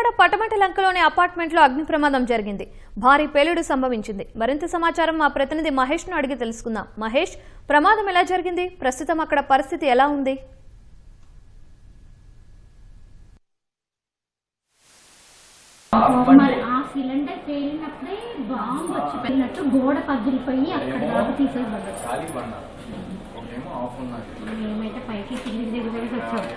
విజయవాడ పటమటలంకలోని అపార్ట్మెంట్లో అగ్ని ప్రమాదం జరిగింది. భారీ పేలుడు సంభవించింది. మరింత సమాచారం మా ప్రతినిధి మహేష్ ను అడిగి తెలుసుకుందాం. మహేష్, ప్రమాదం ఎలా జరిగింది? ప్రస్తుతం అక్కడ పరిస్థితి ఎలా ఉంది? సిలిండర్ పేలినప్పుడే బాంబు వచ్చి వెళ్ళినట్టు గోడ పగిలిపోయి అక్కడ దాకా తీసేయబడ్డారు. మేమైతే పైకి కిందికి దిగుబడి వచ్చాము.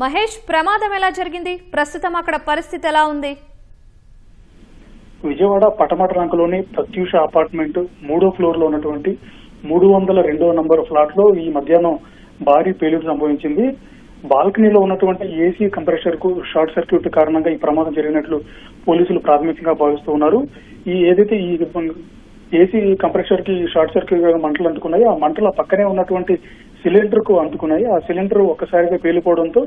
మహేష్, ప్రమాదం ఎలా జరిగింది? ప్రస్తుతం అక్కడ పరిస్థితి ఎలా ఉంది? విజయవాడ పటమటలంకలోని ప్రత్యూష అపార్ట్మెంట్ 3వ ఫ్లోర్ లో ఉన్నటువంటి 302వ నంబర్ ఫ్లాట్ లో ఈ మధ్యాహ్నం భారీ పేలుడు సంభవించింది. బాల్కనీలో ఉన్నటువంటి ఏసీ కంప్రెషర్ కు షార్ట్ సర్క్యూట్ కారణంగా ఈ ప్రమాదం జరిగినట్లు పోలీసులు ప్రాథమికంగా భావిస్తూ ఉన్నారు. ఏదైతే ఈ ఏసీ కంప్రెషర్ కి షార్ట్ సర్క్యూట్ మంటలు అంటుకున్నాయి, ఆ మంటల పక్కనే ఉన్నటువంటి సిలిండర్ కు అంటుకున్నాయి. ఆ సిలిండర్ ఒక్కసారిగా పేలిపోవడంతో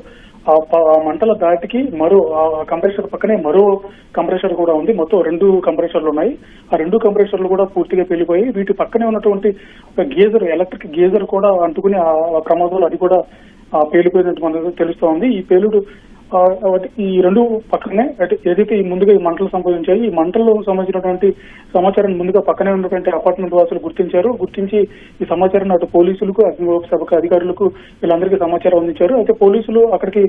ఆ మంటల దాటికి మరో కంప్రెషర్ పక్కనే మరో కంప్రెషర్ కూడా ఉంది. మొత్తం 2 కంప్రెషర్లు ఉన్నాయి. ఆ 2 కంప్రెషర్లు కూడా పూర్తిగా పేలిపోయి వీటి పక్కనే ఉన్నటువంటి ఒక గీజర్, ఎలక్ట్రిక్ గీజర్ కూడా అంటుకుని ఆ ప్రమాదంలో అది కూడా పేలిపోయినట్టు మనకు తెలుస్తోంది. ఈ పేలుడు ఈ 2 పక్కనే ఏదైతే ఈ ముందుగా ఈ మంటలు సంభవించాయి, ఈ మంటల్లో సంబంధించినటువంటి సమాచారం ముందుగా పక్కనే ఉన్నటువంటి అపార్ట్మెంట్ వాసులు గుర్తించి ఈ సమాచారాన్ని అటు పోలీసులకు, అగ్నిమాపక అధికారులకు వీళ్ళందరికీ సమాచారం అందించారు. అయితే పోలీసులు అక్కడికి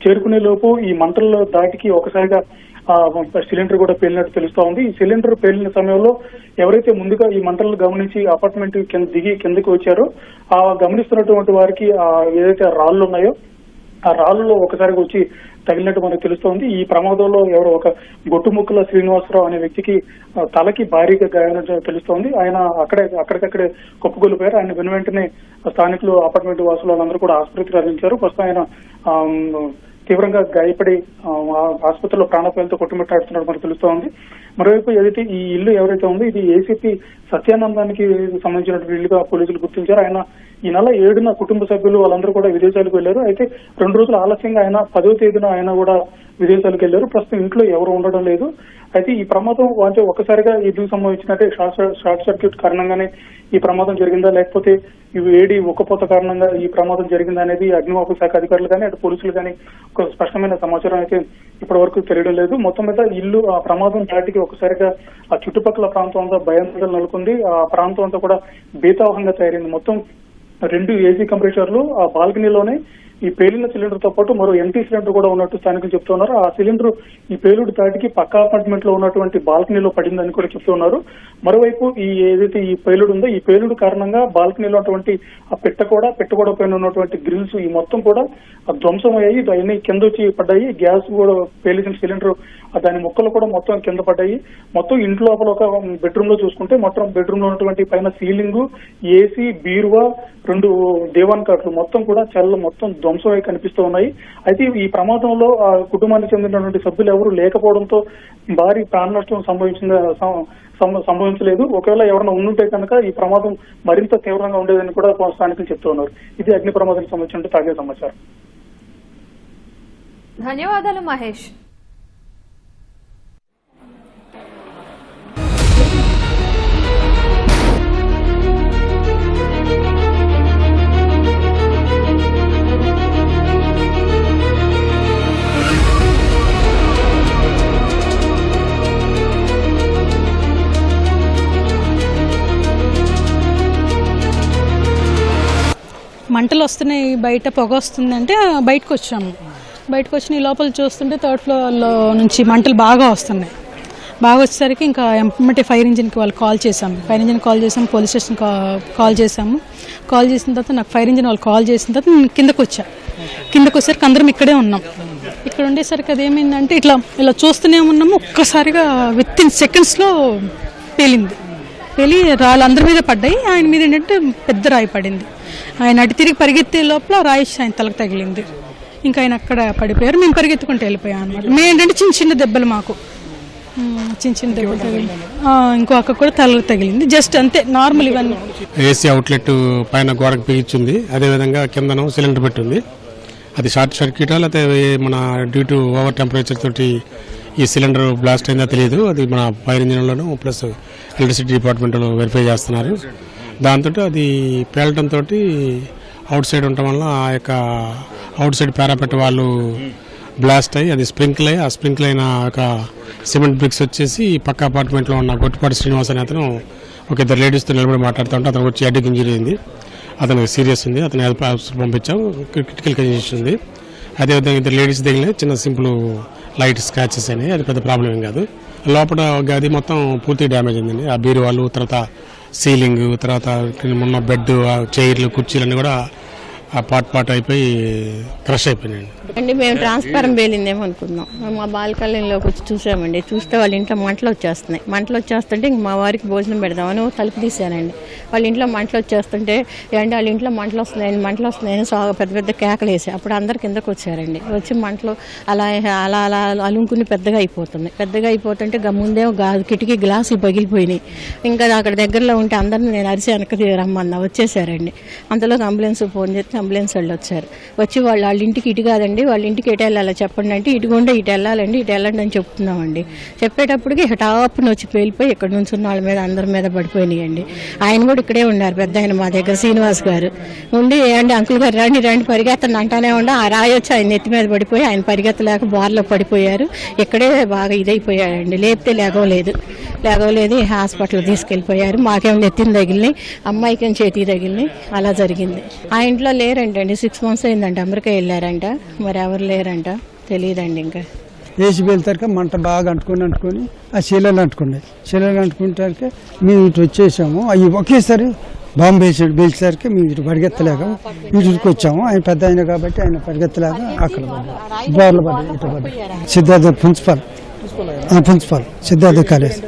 చేరుకునే లోపు ఈ మంటల్లో దాటికి ఒకసారిగా సిలిండర్ కూడా పేలినట్టు తెలుస్తా ఉంది. ఈ సిలిండర్ పేలిన సమయంలో ఎవరైతే ముందుగా ఈ మంటలను గమనించి అపార్ట్మెంట్ కిందకి వచ్చారో ఆ గమనిస్తున్నటువంటి వారికి ఏదైతే రాళ్లు ఉన్నాయో ఆ రాళ్లలో ఒకసారిగా వచ్చి తగిలినట్టు మనకు తెలుస్తోంది. ఈ ప్రమాదంలో ఎవరో ఒక గొట్టుముక్కల శ్రీనివాసరావు అనే వ్యక్తికి తలకి భారీగా గాయాలు తెలుస్తోంది. ఆయన అక్కడికక్కడే కుప్పగొలిపోయారు. ఆయన వెనువెంటనే స్థానికులు, అపార్ట్మెంట్ వాసులు వాళ్ళందరూ కూడా ఆసుపత్రికి తరలించారు. ప్రస్తుతం ఆయన తీవ్రంగా గాయపడి ఆసుపత్రిలో ప్రాణాపాయాలతో కొట్టుమిట్టాడుతున్నట్టు మనకు తెలుస్తోంది. మరోవైపు ఏదైతే ఈ ఇల్లు ఎవరైతే ఉందో ఇది ఏసీపీ సత్యానందానికి సంబంధించినటువంటి ఇల్లుగా పోలీసులు గుర్తించారు. ఆయన ఈ నెల 7న కుటుంబ సభ్యులు వాళ్ళందరూ కూడా విదేశాలకు వెళ్లారు. అయితే 2 రోజులు ఆలస్యంగా ఆయన 10వ తేదీన ఆయన కూడా విదేశాలకు వెళ్లారు. ప్రస్తుతం ఇంట్లో ఎవరు ఉండడం లేదు. అయితే ఈ ప్రమాదం అంటే ఒకసారిగా ఎందుకు సంభవించినట్టే షార్ట్ సర్క్యూట్ కారణంగానే ఈ ప్రమాదం జరిగిందా, లేకపోతే ఈ వేడి ఉక్కపోత కారణంగా ఈ ప్రమాదం జరిగిందా అనేది అగ్నిమాపక శాఖ అధికారులు కానీ అటు పోలీసులు కానీ ఒక స్పష్టమైన సమాచారం అయితే ఇప్పటి వరకు తెలియడం లేదు. మొత్తం మీద ఇల్లు ఆ ప్రమాదం దాటికి ఒకసారిగా ఆ చుట్టుపక్కల ప్రాంతం అంతా భయాందోళన నెలకొంది. ఆ ప్రాంతం అంతా కూడా భీతావహంగా తయారైంది. మొత్తం 2 ఏసీ కంప్రెషర్లు ఆ బాల్కనీలోనే ఈ పేలిన సిలిండర్ తో పాటు మరో ఎంటీ సిలిండర్ కూడా ఉన్నట్టు స్థానికులు చెప్తున్నారు. ఆ సిలిండర్ ఈ పేలుడు దాటికి పక్క అపార్ట్మెంట్ లో ఉన్నటువంటి బాల్కనీలో పడిందని కూడా చెప్తున్నారు. మరోవైపు ఏదైతే ఈ పేలుడు ఉందో ఈ పేలుడు కారణంగా బాల్కనీలో ఉన్నటువంటి ఆ పెట్టగోడ పైన ఉన్నటువంటి గ్రిల్స్ ఈ మొత్తం కూడా ధ్వంసం అయ్యాయి. అవన్నీ కింద వచ్చి పడ్డాయి. గ్యాస్ కూడా పేలిన సిలిండర్ దాని ముక్కలు కూడా మొత్తం కింద పడ్డాయి. మొత్తం ఇంట్లో లోపల ఒక బెడ్రూమ్ లో చూసుకుంటే మొత్తం బెడ్రూమ్ లో ఉన్నటువంటి పైన సీలింగ్, ఏసీ, బీరువా, 2 దేవాన్ కాట్లు మొత్తం కూడా మొత్తం ధ్వంసమై కనిపిస్తూ ఉన్నాయి. అయితే ఈ ప్రమాదంలో ఆ కుటుంబానికి చెందినటువంటి సభ్యులు ఎవరు లేకపోవడంతో భారీ ప్రాణ నష్టం సంభవించలేదు. ఒకవేళ ఎవరైనా ఉండుంటే కనుక ఈ ప్రమాదం మరింత తీవ్రంగా ఉండేదని కూడా స్థానికులు చెప్తూ ఉన్నారు. ఇది అగ్ని ప్రమాదానికి సంబంధించిన తాజా సమాచారం. ధన్యవాదాలు మహేష్. మంటలు వస్తున్నాయి, బయట పొగ వస్తుందంటే బయటకు వచ్చి లోపల చూస్తుంటే 3rd ఫ్లోర్లో నుంచి మంటలు బాగా వస్తున్నాయి. బాగా వచ్చేసరికి ఇంకా ఎమ్మటే ఫైర్ ఇంజిన్కి వాళ్ళు కాల్ చేసాము. పోలీస్ స్టేషన్ కాల్ చేసాము. కాల్ చేసిన తర్వాత నాకు ఫైర్ ఇంజిన్ వాళ్ళు కాల్ చేసిన తర్వాత నేను కిందకు వచ్చేసరికి అందరం ఇక్కడే ఉన్నాం. ఇక్కడ ఉండేసరికి అదేమైందంటే ఇలా చూస్తూనే ఉన్నాము. ఒక్కసారిగా వితిన్ సెకండ్స్లో పేలి రాళ్ళు అందరి మీద పడ్డాయి. ఆయన మీద ఏంటంటే పెద్ద రాయి పడింది. ఆయన అటు తిరిగి పరిగెత్తే లోపల రాయి ఆయన తలకు తగిలింది. ఇంకా ఆయన అక్కడ పడిపోయారు. మేము పరిగెత్తుకుంటూ వెళ్ళిపోయాం అనమాట. మేము ఏంటంటే చిన్న దెబ్బలు, మాకు చిన్న దెబ్బలు తగిలింది. ఇంకో అక్క కూడా తలకు తగిలింది. జస్ట్ అంతే, నార్మల్. ఇవన్నీ ఏసీ అవుట్లెట్ పైన గోడకు పిగిచ్చింది. అదేవిధంగా కిందను సిలిండర్ పెట్టింది. అది షార్ట్ సర్క్యూటా లేకపోతే మన డ్యూ టు ఓవర్ టెంపరేచర్ తోటి ఈ సిలిండర్ బ్లాస్ట్ అయిందో తెలియదు. అది మన ఫైర్ ఇంజిన్లోను ప్లస్ ఎలక్ట్రిసిటీ డిపార్ట్మెంట్లో వెరిఫై చేస్తున్నారు. దాంతో అది పేలటంతో అవుట్ సైడ్ ఉండటం వల్ల ఆ యొక్క అవుట్ సైడ్ పారాపెట్ వాళ్ళు బ్లాస్ట్ అయ్యి అది స్ప్రింకిల్ అయ్యి ఆ స్ప్రింకిల్ అయిన ఒక సిమెంట్ బ్రిక్స్ వచ్చేసి పక్క అపార్ట్మెంట్లో ఉన్న గొట్టిపాటి శ్రీనివాస్ అనే అతను ఒక ఇద్దరు లేడీస్తో నిలబడి మాట్లాడుతూ ఉంటే అతను వచ్చి హెడ్కి ఇంజరీ అయింది. అతనికి సీరియస్ ఉంది. అతను హెల్ప్ పంపించాం. క్రిటికల్ కండిషన్ ఉంది. అదేవిధంగా ఇద్దరు లేడీస్ దగ్గర చిన్న సింపుల్ లైట్ స్క్రాచెస్ అయినాయి. అది పెద్ద ప్రాబ్లం ఏం కాదు. లోపల గది మొత్తం పూర్తిగా డ్యామేజ్ అయిందండి. ఆ బీరువాళ్ళు, తర్వాత సీలింగ్, తర్వాత ఉన్న బెడ్, చైర్లు, కుర్చీలన్నీ కూడా ఆ పాట్ అయిపోయి క్రష్ అయిపోయినాయండి. అండి మేము ట్రాన్స్ఫారం పేలిందేమో అనుకున్నాం. మా బాల్కనీలోకి వచ్చి చూసామండి. చూస్తే వాళ్ళ ఇంట్లో మంటలు వచ్చేస్తున్నాయి. మంటలు వచ్చేస్తుంటే ఇంక మా వారికి భోజనం పెడదామని తలుపు తీసానండి. వాళ్ళ ఇంట్లో మంటలు వచ్చేస్తుంటే ఏంటి వాళ్ళ ఇంట్లో మంటలు వస్తున్నాయని పెద్ద పెద్ద కేకలు వేసాయి. అప్పుడు అందరు కిందకు వచ్చారండి. వచ్చి మంటలు అలా అలా అలా అలుముకుని పెద్దగా అయిపోతుంటే ముందేమో కిటికీ గ్లాసులు పగిలిపోయినాయి. ఇంకా అక్కడ దగ్గరలో ఉంటే అందరిని నేను అరిసి వెనక్కి రమ్మన్నా. వచ్చేసారండి. అంతలోకి అంబులెన్స్ ఫోన్ చేస్తే అంబులెన్స్ వాళ్ళు వచ్చారు. వచ్చి వాళ్ళ ఇంటికి ఇటు కాదండి, వాళ్ళ ఇంటికి ఎటు వెళ్ళాలో చెప్పండి అంటే ఇటుగుండా ఇటు వెళ్ళాలండి, ఇటు వెళ్ళండి అని చెప్తున్నామండి. చెప్పేటప్పటికి టాప్ను వచ్చి పేలిపోయి ఇక్కడ నుంచి ఉన్న వాళ్ళ మీద అందరి మీద పడిపోయినాయండి. ఆయన కూడా ఇక్కడే ఉన్నారు, పెద్ద ఆయన మా దగ్గర శ్రీనివాస్ గారు ఉండి, ఏంటి అంకుల్ గారు రండి పరిగెత్తని అంటానే ఉండ ఆ రాయి వచ్చి ఆయన నెత్తి మీద పడిపోయి ఆయన పరిగెత్తలేక బార్లో పడిపోయారు. ఇక్కడే బాగా ఇదైపోయాడండి. లేపితే లేగవలేదు. హాస్పిటల్ తీసుకెళ్లిపోయారు. మాకేమో నెత్తిని తగిలినాయి, అమ్మాయికి చేతికి తగిలినాయి. అలా జరిగింది. ఆ ఇంట్లో లేరంటండి. 6 months అయిందంట. అమెరికా వెళ్ళారంట. మరి ఎవరు లేరంట తెలియదండి. ఇంకా వేసి వెళ్తారు మంట బాగా అంటుకొని ఆ శీలలు అంటుకుంటారు. మేము ఇటు వచ్చేసాము. అవి ఒకేసారి బాంబు వేసేసరికి మేము ఇటు పరిగెత్తలేక ఇటుకి వచ్చాము. ఆయన పెద్ద ఆయన కాబట్టి ఆయన పరిగెత్తలేక అక్కడ బోర్లు పడ్డాయి. ఇటు పడ్డాయి. Siddhartha principal Siddhartha college.